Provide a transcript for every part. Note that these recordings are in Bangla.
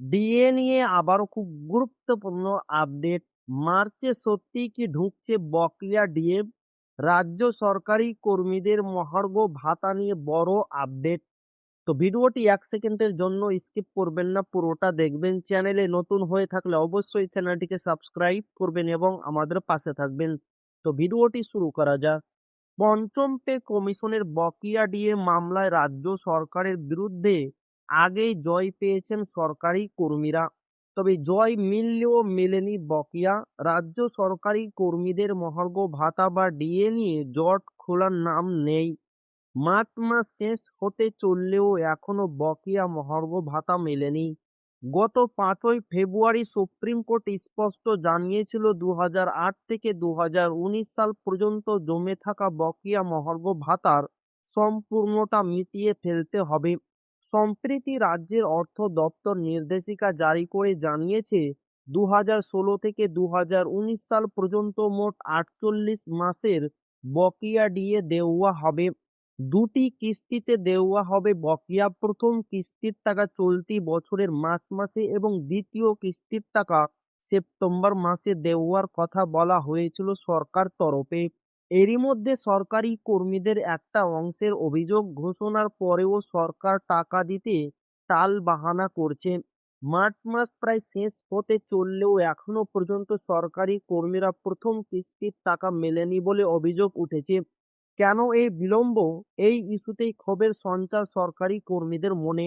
ডিএ নিয়ে আবারও খুব গুরুত্বপূর্ণ আপডেট। মার্চে সত্যিই কি ঢুকছে বকেয়া ডিএ? রাজ্য সরকারি কর্মীদের মহার্ঘ ভাতা নিয়ে বড় আপডেট। তো ভিডিওটি ১ সেকেন্ডের জন্য স্কিপ করবেন না, পুরোটা দেখবেন। চ্যানেলে নতুন হয়ে থাকলে অবশ্যই চ্যানেলটিকে সাবস্ক্রাইব করবেন এবং আমাদের পাশে থাকবেন। তো ভিডিওটি শুরু করা যাক। পঞ্চম পে কমিশনের বকেয়া ডিএ মামলায় রাজ্য সরকারের বিরুদ্ধে আগেই জয় পেয়েছেন সরকারি কর্মীরা। তবে জয় মিললেও মেলেনি বকেয়া। রাজ্য সরকারি কর্মীদের মহার্ঘ ভাতা বা ডিএ নিয়ে জট খোলার নাম নেই। মার্চ মাস শেষ হতে চললেও এখনো বকেয়া মহার্ঘ ভাতা মেলেনি। গত ৫ই ফেব্রুয়ারি সুপ্রিম কোর্ট স্পষ্ট জানিয়েছিল ২০০৮ থেকে ২০১৯ সাল পর্যন্ত জমে থাকা বকেয়া মহার্ঘ ভাতার সম্পূর্ণটা মিটিয়ে ফেলতে হবে। সম্প্রতি রাজ্যের অর্থ দপ্তর নির্দেশিকা জারি করে জানিয়েছে ২০১৬ থেকে ২০১৯ সাল পর্যন্ত মোট ৪৮ মাসের বকেয়া ডিএ দেওয়া হবে। ২টি কিস্তিতে দেওয়া হবে বকেয়া। প্রথম কিস্তির টাকা চলতি বছরের মার্চ মাসে এবং দ্বিতীয় কিস্তির টাকা সেপ্টেম্বর মাসে দেওয়ার কথা বলা হয়েছিল সরকার তরফে। এরই মধ্যে সরকারি কর্মীদের একটা অংশের অভিযোগ, ঘোষণার পরেও সরকার টাকা দিতে টালবাহানা করছে। মার্চ মাস প্রায় শেষ হতে চললেও এখনো পর্যন্ত সরকারি কর্মীরা প্রথম কিস্তির টাকা মেলেনি বলে অভিযোগ উঠেছে। কেন এই বিলম্ব? এই ইস্যুতেই ক্ষোভের সঞ্চার সরকারি কর্মীদের মনে।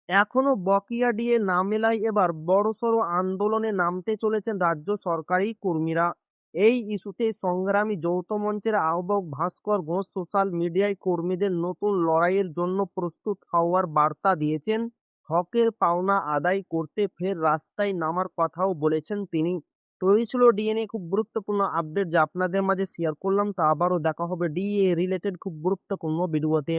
এখনো বকেয়া ডিএ না মেলায় এবার বড়সড় আন্দোলনে নামতে চলেছেন রাজ্য সরকারি কর্মীরা। এই ইস্যুতে সংগ্রামী যৌথ মঞ্চের আহ্বায়ক ভাস্কর ঘোষ সোশ্যাল মিডিয়ায় কর্মীদের নতুন লড়াইয়ের জন্য প্রস্তুত হওয়ার বার্তা দিয়েছেন। হকের পাওনা আদায় করতে ফের রাস্তায় নামার কথাও বলেছেন তিনি। তো এই ছিল ডিএ নিয়ে খুব গুরুত্বপূর্ণ আপডেট যা আপনাদের মাঝে শেয়ার করলাম। তো আবারও দেখা হবে ডিএ রিলেটেড খুব গুরুত্বপূর্ণ ভিডিওতে।